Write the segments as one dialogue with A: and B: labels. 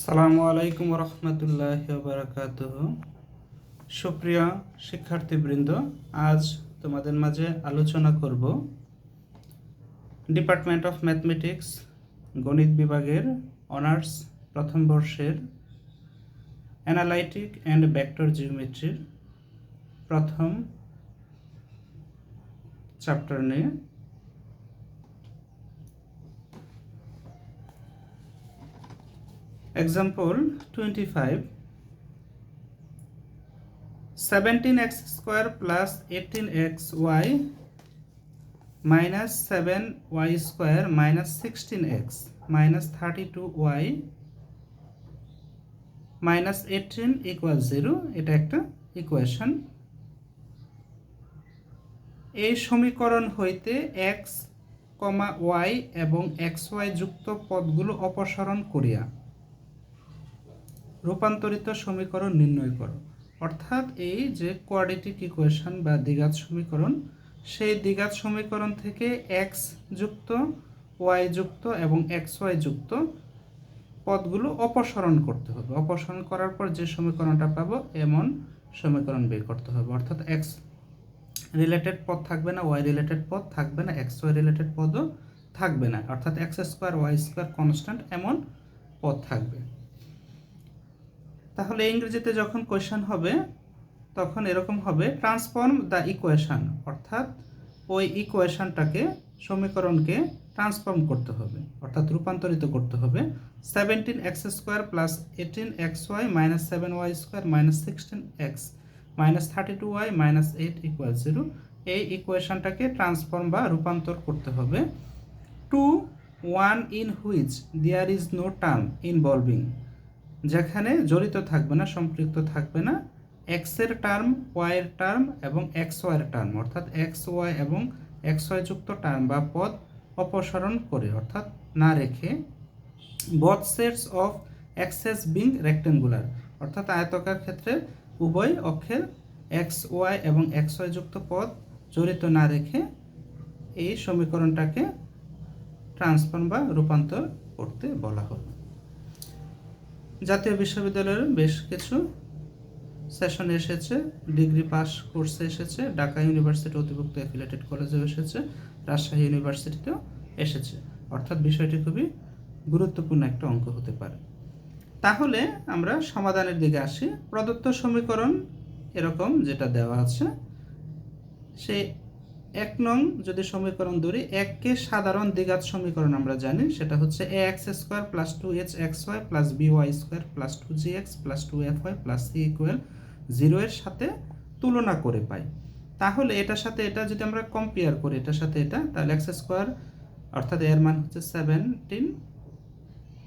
A: আসসালামু আলাইকুম রহমতুল্লাহি ওয়া বারাকাতুহু। সুপ্রিয় শিক্ষার্থীবৃন্দ, আজ তোমাদের মাঝে আলোচনা করব ডিপার্টমেন্ট অফ ম্যাথমেটিক্স গণিত বিভাগের অনার্স প্রথম বর্ষের অ্যানালাইটিক অ্যান্ড ভেক্টর জিওমেট্রির প্রথম চ্যাপ্টার নিয়ে। Example 25. 17x square plus 18xy minus 7y square minus 16x minus 32y minus 18 equals 0. এটা একটা ইকুয়েশন। এই সমীকরণ হইতে x, y এবং xy যুক্ত পদগুলো অপসারণ করিয়া রূপান্তরিত সমীকরণ নির্ণয় করো। অর্থাৎ এই যে কোয়াড্রেটিক ইকুয়েশন বা দ্বিঘাত সমীকরণ, সেই দ্বিঘাত সমীকরণ থেকে এক্স যুক্ত, ওয়াই যুক্ত এবং এক্স ওয়াই যুক্ত পদগুলো অপসারণ করতে হবে। অপসারণ করার পর যে সমীকরণটা পাবো এমন সমীকরণ বের করতে হবে। অর্থাৎ এক্স রিলেটেড পদ থাকবে না, ওয়াই রিলেটেড পদ থাকবে না, এক্স ওয়াই রিলেটেড পদও থাকবে না। অর্থাৎ X square Y square constant এমন পদ থাকবে। তাহলে ইংরেজিতে যখন কোয়েশ্চেন হবে তখন এরকম হবে, ট্রান্সফর্ম দ্য ইকুয়েশন। অর্থাৎ ওই ইকুয়েশনটাকে, সমীকরণকে ট্রান্সফর্ম করতে হবে, অর্থাৎ রূপান্তরিত করতে হবে। 17x square plus 18xy minus 7y square minus 16x minus 32y minus 8 equal 0, এই ইকুয়েশনটাকে ট্রান্সফর্ম বা রূপান্তর করতে হবে to one in which there is no term involving, যেখানে জড়িত থাকবে না, সম্পৃক্ত থাকবে না এক্সের টার্ম, ওয়াইয়ের টার্ম এবং এক্স ওয়াইয়ের টার্ম। অর্থাৎ এক্স ওয়াই এবং এক্স ওয়াই যুক্ত টার্ম বা পদ অপসারণ করে, অর্থাৎ না রেখে। Both sets of axes being rectangular, অর্থাৎ আয়তাকার ক্ষেত্রে উভয় অক্ষের এক্স ওয়াই এবং এক্স ওয়াই যুক্ত পদ জড়িত না রেখে এই সমীকরণটাকে ট্রান্সফর্ম বা রূপান্তর করতে বলা হবে। জাতীয় বিশ্ববিদ্যালয়ের বেশ কিছু সেশনে এসেছে, ডিগ্রি পাস কোর্সে এসেছে, ঢাকা ইউনিভার্সিটি অধিভুক্ত অ্যাফিলিয়েটেড কলেজেও এসেছে, রাজশাহী ইউনিভার্সিটিতেও এসেছে। অর্থাৎ বিষয়টি খুবই গুরুত্বপূর্ণ একটা অঙ্ক হতে পারে। তাহলে আমরা সমাধানের দিকে আসি। প্রদত্ত সমীকরণ এরকম যেটা দেওয়া আছে, সে 1 নং যদি সমীকরণ ধরি, এককে সাধারণ দ্বিঘাত সমীকরণ আমরা জানি, সেটা হচ্ছে ax square plus 2hxy plus by square plus 2gx plus 2fy plus c equal 0 এর সাথে তুলনা করে পাই। তাহলে এটার সাথে এটা যদি আমরা কম্পেয়ার করি, এটার সাথে এটা, তাহলে x স্কোয়ার অর্থাৎ এর মান হচ্ছে 17,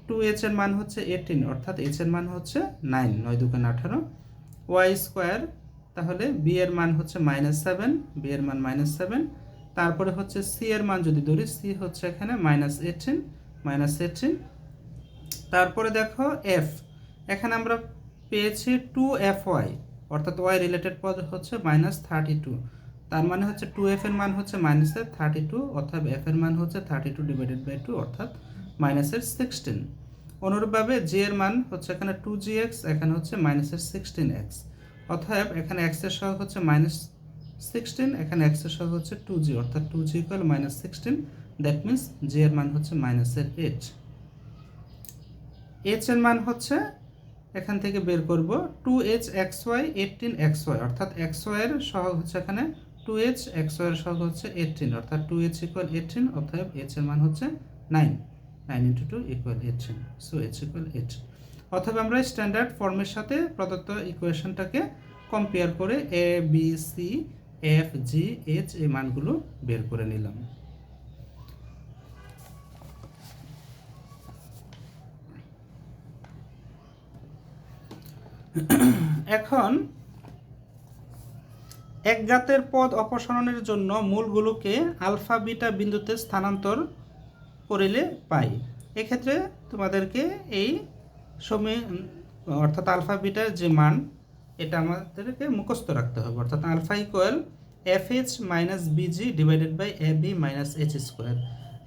A: 2h এর মান হচ্ছে 18 অর্থাৎ h এর মান হচ্ছে 9, 9 দুগুণ 18, y স্কোয়ার, তাহলে বি এর মান হচ্ছে -7, বি এর মান -7, তারপরে হচ্ছে সি এর মান যদি ধরি, সি হচ্ছে এখানে -18, তারপরে দেখো এফ, এখানে আমরা পেয়েছি 2fy, অর্থাৎ ওয়াই রিলেটেড পদ হচ্ছে -32, তার মানে হচ্ছে 2f এর মান হচ্ছে -32, অর্থাৎ f এর মান হচ্ছে 32/2 অর্থাৎ -16। অনুরূপভাবে জি এর মান হচ্ছে এখানে 2gx, এখানে হচ্ছে -16x, অতএব এখানে x এর সহগ হচ্ছে -16, এখানে x এর সহগ হচ্ছে 2g, অর্থাৎ 2g equal -16, that means g এর মান হচ্ছে -8। h এর মান হচ্ছে এখান থেকে বের করব 2hxy 18xy, অর্থাৎ xy এর সহগ হচ্ছে এখানে 2h, xy এর সহগ হচ্ছে 18, অর্থাৎ 2h ইকুয়াল 18, অতএব h এর মান হচ্ছে 9, 9 × 2 ইকুয়াল 18, সো h ইকুয়াল 8। অথবা আমরা স্ট্যান্ডার্ড ফর্মের সাথে প্রদত্ত ইকুয়েশনটাকে কম্পেয়ার করে A B C F G H এই মানগুলো বের করে নিলাম। এখন একঘাতের পদ অপসারণের জন্য মূলগুলোকে আলফা বিটা বিন্দুতে স্থানান্তর করিলে পাই। এক্ষেত্রে তোমাদেরকে এই অর্থাৎ আলফা বিটার যে মান, এটা আমাদেরকে মুখস্থ রাখতে হবে। অর্থাৎ alpha equal F H minus BG divided by A B minus H square.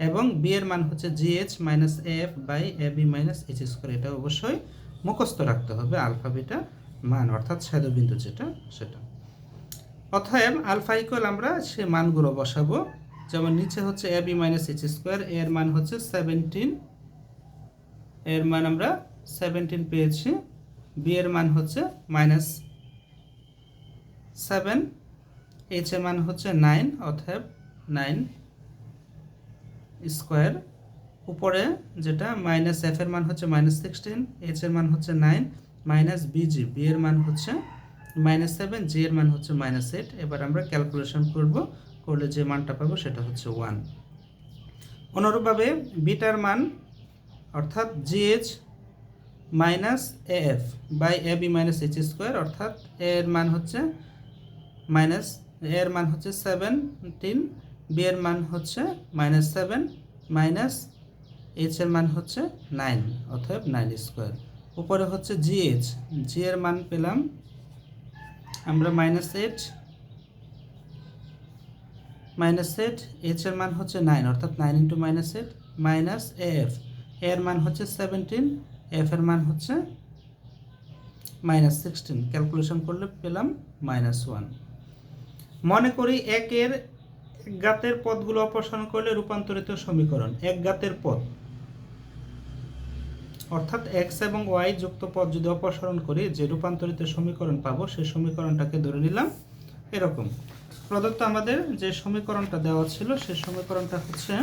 A: এবং বি এর মান হচ্ছে GH minus F by A B minus H square. এটা অবশ্যই মুখস্থ রাখতে হবে আলফা বিটা মান, অর্থাৎ ছেদবিন্দু যেটা সেটা। অতএব আলফা ইকুয়াল আমরা সে মানগুলো বসাবো, যেমন নিচে হচ্ছে এ বি মাইনাস এইচ স্কোয়ার, এর মান হচ্ছে 17, এর মান আমরা 17 পেয়েছি, বি এর মান হচ্ছে -7, এইচ এর মান হচ্ছে 9, অতএব 9 স্কোয়ার, উপরে যেটা মাইনাস এফ এর মান হচ্ছে -16, এইচ এর মান হচ্ছে 9, মাইনাস বিজি, বি এর মান হচ্ছে -7, জি এর মান হচ্ছে -8। এবার আমরা ক্যালকুলেশন করলে যে মানটা পাবো সেটা হচ্ছে 1। অনুরূপভাবে বিটার মান অর্থাৎ GH minus AF by A B minus H square, অর্থাৎ এর মান হচ্ছে এর মান হচ্ছে 17, বি এর মান হচ্ছে -7, মাইনাস এইচ এর মান হচ্ছে 9, অতএব 9 স্কোয়ার। উপরে হচ্ছে জিএইচ, জি এর মান পেলাম আমরা -8, এইচ এর মান হচ্ছে 9, অর্থাৎ 9 ইন্টু -8, মাইনাস এএফ, এর মান হচ্ছে 17, এফ এর মান হচ্ছে -16, ক্যালকুলেশন করলে পেলাম -1। মনে করি একের ঘাতের পদগুলো অপসারণ করলে রূপান্তরিত সমীকরণ, এক ঘাতের পদ অর্থাৎ এক্স এবং ওয়াই যুক্ত পদ যদি অপসারণ করি যে রূপান্তরিত সমীকরণ পাবো, সেই সমীকরণটাকে ধরে নিলাম এরকম। প্রদত্ত আমাদের যে সমীকরণটা দেওয়া ছিল সেই সমীকরণটা হচ্ছে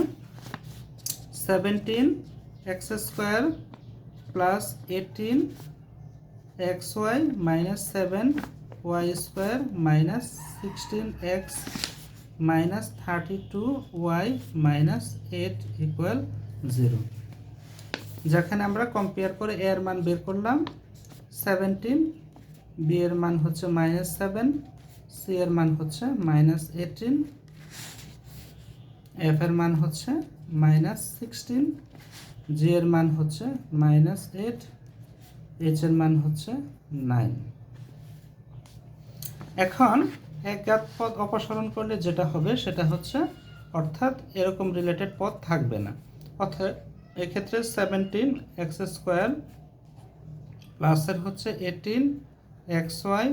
A: 17x² plus 18xy minus 7y² minus 16x minus 32y minus 8 equal 0। যেখানে আমরা কম্পেয়ার করে এ এর মান বের করলাম 17, বি এর মান হচ্ছে -7, সি এর মান হচ্ছে -18, এফ এর মান হচ্ছে -16, জি এর মান হচ্ছে -8, এইচ এর মান হচ্ছে 9। এখন এক ঘাত পদ অপসারণ করলে যেটা হবে সেটা হচ্ছে, অর্থাৎ এরকম রিলেটেড পদ থাকবে না। অর্থাৎ এক্ষেত্রে 17x² প্লাসের হচ্ছে 18xy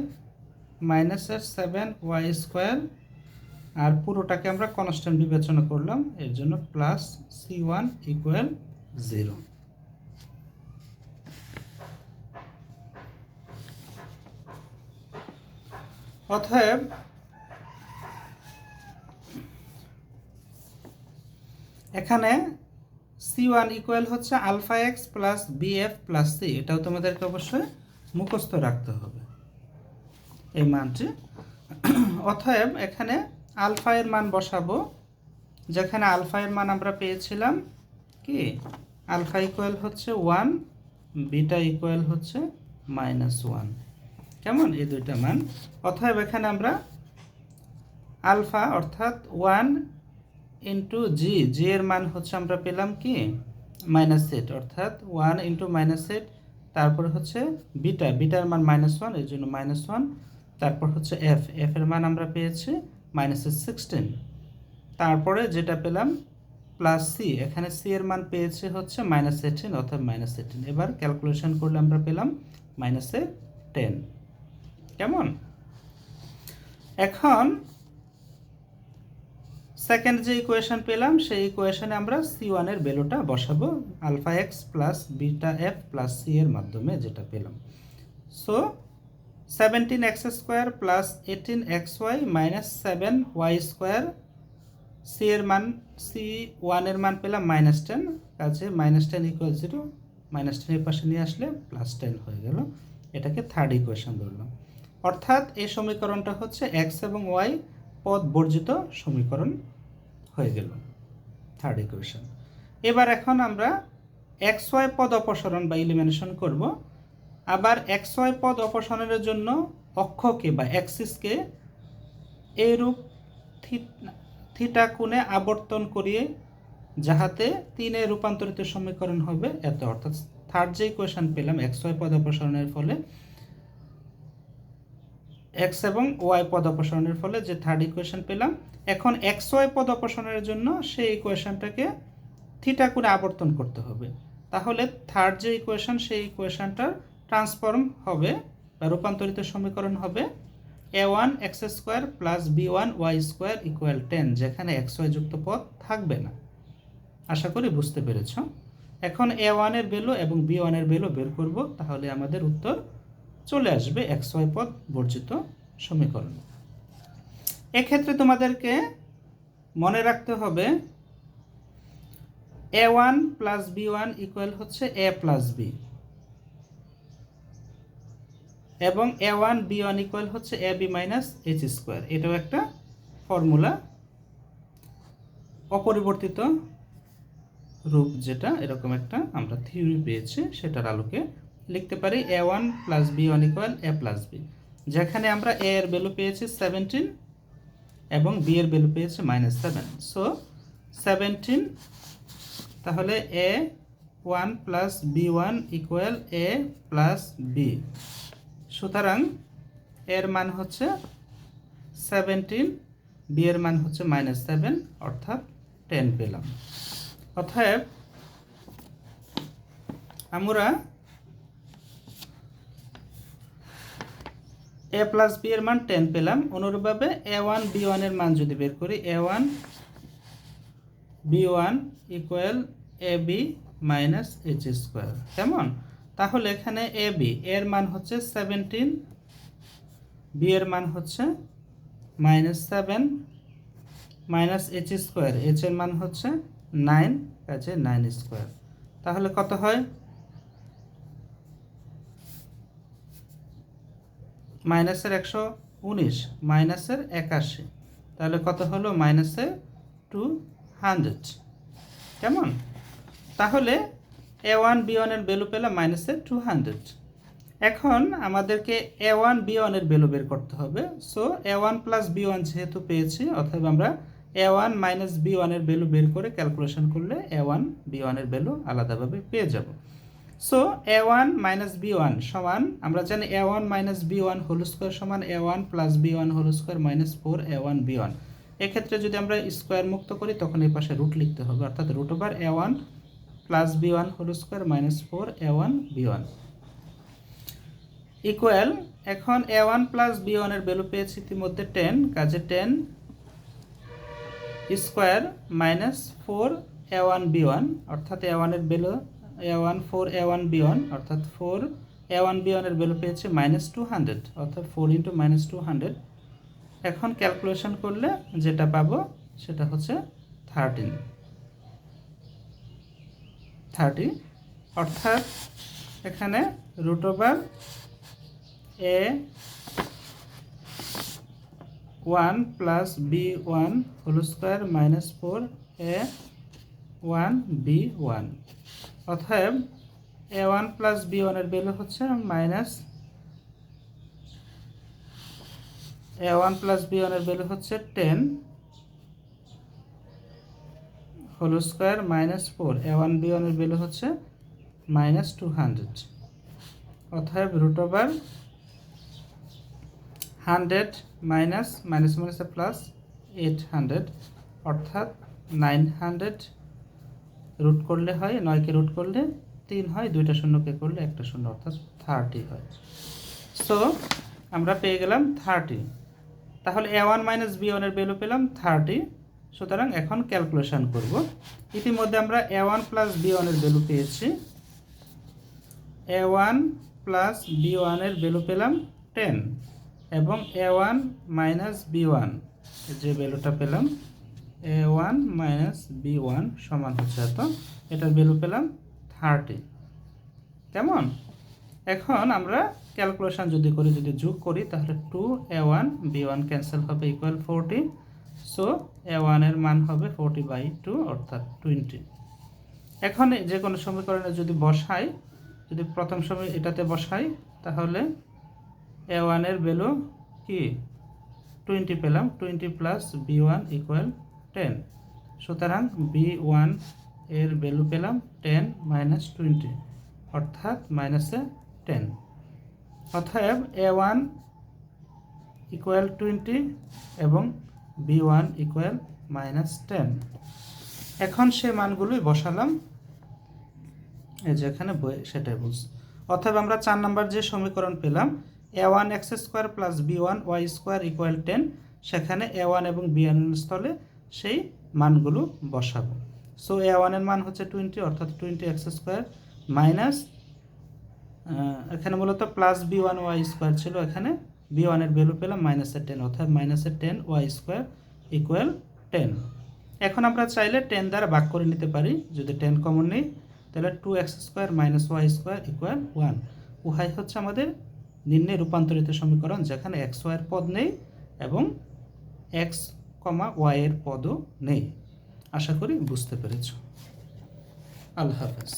A: মাইনাসের 7y², আর পুরোটাকে আমরা কনস্ট্যান্ট বিবেচনা করলাম, এর জন্য প্লাস c1 ইকুয়াল 0। অতএব এখানে c1 ইকুয়াল হচ্ছে alpha X plus BF plus C, এটাও তোমাদেরকে অবশ্যই মুখস্থ রাখতে হবে এই মানটি। অতএব এখানে আলফা এর মান বসাবো, যেখানে আলফা এর মান আমরা পেয়েছিলাম কি আলফা ইকুয়াল হচ্ছে 1, বিটা ইকুয়াল হচ্ছে -1, কেমন এই দুইটা মান। অতএব এখানে আমরা আলফা অর্থাৎ 1 ইন্টু জি এর মান হচ্ছে আমরা পেলাম কি -8, অর্থাৎ 1 ইন্টু -8, তারপরে হচ্ছে বিটার মান -1, এর জন্য -1, তারপর হচ্ছে এফ এর মান আমরা পেয়েছি -16, তারপরে যেটা পেলাম প্লাস সি, এখানে সি এর মান পেয়েছে হচ্ছে -18, অর্থাৎ -18। এবার ক্যালকুলেশন করলে আমরা পেলাম -10, কেমন। এখন সেকেন্ড যে ইকুয়েশন পেলাম সেই ইকুয়েশনে আমরা c1 এর ভ্যালুটা বসাবো alpha X plus beta F plus C এর মাধ্যমে যেটা পেলাম। So 17x² plus 18xy minus 7y², C এর মান c1 এর মান পেলাম -10, কাছে -10 ইকুয়াল 0, -10 এর পাশে নিয়ে আসলে +10 হয়ে গেল, এটাকে থার্ড ইকুয়েশন ধরলাম। অর্থাৎ এই সমীকরণটা হচ্ছে এক্স এবং ওয়াই পদ বর্জিত সমীকরণ হয়ে গেল, থার্ড ইকুয়েশন। এবার এখন আমরা এক্স ওয়াই পদ অপসারণ বা ইলিমিনেশন করব। আবার এক্স ওয়াই পদ অপসারণের জন্য অক্ষকে বা অ্যাক্সিসকে এইরূপ থিটা কোণে আবর্তন করিয়ে যাহাতে 3-এ রূপান্তরিত সমীকরণ হবে এত। অর্থাৎ থার্ড যে ইকুয়েশন পেলাম এক্স ওয়াই পদ অপসারণের ফলে, এক্স এবং ওয়াই পদ অপসারণের ফলে যে থার্ড ইকুয়েশন পেলাম, এখন এক্স ওয়াই পদ অপসারণের জন্য সেই ইকুয়েশনটাকে থিটা করে আবর্তন করতে হবে। তাহলে থার্ড যে ইকুয়েশন, সেই ইকুয়েশনটার ট্রান্সফর্ম হবে বা রূপান্তরিত সমীকরণ হবে a1 x square plus b1 y square equal 10, যেখানে xy যুক্ত পদ থাকবে না। আশা করি বুঝতে পেরেছ। এখন a1 এর ভ্যালু এবং b1 এর ভ্যালু বের করব, তাহলে আমাদের উত্তর চলে আসবে xy পদ বর্জিত সমীকরণ। এক্ষেত্রে তোমাদেরকে মনে রাখতে হবে a1 প্লাস b1 ইকুয়াল হচ্ছে a প্লাস b, এবং a1 b1 ইকুয়াল হচ্ছে ab মাইনাস h স্কোয়ার। এটাও একটা ফর্মুলা, অপরিবর্তিত রূপ, যেটা এরকম একটা আমরা থিওরি পেয়েছি, সেটার আলোকে লিখতে পারি a1 plus b1 equal a plus b, যেখানে আমরা a এর ভ্যালু পেয়েছি 17 এবং b এর ভ্যালু পেয়েছি -7। সো 17, তাহলে a1 plus b1 equal a plus b। সুতরাং এর মান হচ্ছে 17, b এর মান হচ্ছে -7, অর্থাৎ 10 পেলাম। অতএব আমরা a প্লাস b এর মান 10 পেলাম। অনুরূপভাবে a1 b1 এর মান যদি বের করি, a1 b1 equal ab minus h square, কেমন? তাহলে এখানে ab এর মান হচ্ছে 17, b এর মান হচ্ছে -7 মাইনাস h স্কোয়ার, h এর মান হচ্ছে 9, কাজে 9 স্কোয়ার। তাহলে কত হয়? মাইনাসের 119, মাইনাসের 81, তাহলে কত হলো? মাইনাসের 200, কেমন? তাহলে a1 b1 এর ভ্যালু পেলাম -200। এখন আমাদেরকে a1 b1 এর ভ্যালু বের করতে হবে। সো a1 প্লাস b1 যেহেতু পেয়েছি, অথবা আমরা a1 মাইনাস b1 এর ভ্যালু বের করে ক্যালকুলেশন করলে a1 b1 এর ভ্যালু আলাদাভাবে পেয়ে যাব। সো a1 মাইনাস b1 সমান, আমরা জানি a1 minus b1 whole square সমান a1 plus b1 whole square minus 4 a1 b1। এক্ষেত্রে যদি আমরা স্কোয়ার মুক্ত করি, তখন এই পাশে রুট লিখতে হবে, অর্থাৎ root over a1 plus b1 whole square minus 4 a1 b1 equal, এখন a1 প্লাস b1 এর ভ্যালু পেয়েছি ইতিমধ্যে 10, কাজে 10 স্কোয়ার মাইনাস 4 a1 b1, অর্থাৎ a1 এর ভ্যালু a1 4 a1 b1, অর্থাৎ 4 a1 b1 এর ভ্যালু পেয়েছি -200, অর্থাৎ 4 × -200। এখন ক্যালকুলেশন করলে যেটা পাবো সেটা হচ্ছে 30, অর্থাৎ এখানে root over a1 plus b1 whole square minus 4 a1 b1, অতএব a1 প্লাস b1 এর ভ্যালু হচ্ছে a1 প্লাস b1 এর ভ্যালু হচ্ছে 10 whole square minus 4 a1 b1 এর ভ্যালু হচ্ছে -200, অতএব রুট ওভার 100 মাইনাস প্লাস 800, অর্থাৎ 900। রুট করলে হয়, 9কে রুট করলে 3 হয়, 2টা শূন্যকে করলে 1টা শূন্য, অর্থাৎ 30 হয়। সো আমরা পেয়ে গেলাম 30। তাহলে a1 মাইনাস b1 এর ভ্যালু পেলাম 30। সুতরাং এখন ক্যালকুলেশন করব। ইতিমধ্যে আমরা a1 প্লাস b1 এর ভ্যালু পেয়েছি। a1 প্লাস b1 এর ভ্যালু পেলাম 10, এবং a1 মাইনাস b1 যে ভ্যালুটা পেলাম a1 মাইনাস b1 সমান হচ্ছে এত, এটার ভ্যালু পেলাম 30, কেমন? এখন আমরা ক্যালকুলেশন যদি করি, যদি যোগ করি, তাহলে 2a1 b1 ক্যান্সেল হবে, ইকুয়াল 40। সো a1 এর মান হবে 40/2, অর্থাৎ 20। এখন যে কোনো সমীকরণে যদি বসাই, যদি প্রথম সময় এটাতে বসাই, তাহলে a1 এর ভ্যালু কি 20 পেলাম, 20 প্লাস b1 ইকুয়াল 10। সুতরাং b1 এর ভ্যালু পেলাম 10 মাইনাস 20, অর্থাৎ -10। অতএব a1 ইকুয়াল 20 এবং b1 ইকুয়াল -10। এখন সে মানগুলোই বসালাম, এই যে এখানে সেটাই বলছি। অতএব আমরা 4 নম্বর যে সমীকরণ পেলাম a1 x square plus b1 y square equal 10, সেখানে a1 এবং b1 এর স্থলে সেই মানগুলো বসাবো। সো a1 এর মান হচ্ছে 20, অর্থাৎ 20x স্কোয়ার মাইনাস, এখানে মূলত প্লাস b1 y স্কোয়ার ছিল, এখানে b1 এর ভ্যালু পেলাম -10, অর্থাৎ -10 y স্কোয়ার ইকুয়াল 10। এখন আমরা চাইলে 10 দ্বারা ভাগ করে নিতে পারি, যদি 10 কমন নেই তাহলে 2x square minus Y square equal 1। উহাই হচ্ছে আমাদের নিম্নে রূপান্তরিত সমীকরণ, যেখানে x y এর পদ নেই এবং x, y এর পদও নেই। আশা করি বুঝতে পেরেছ। আল্লাহ হাফেজ।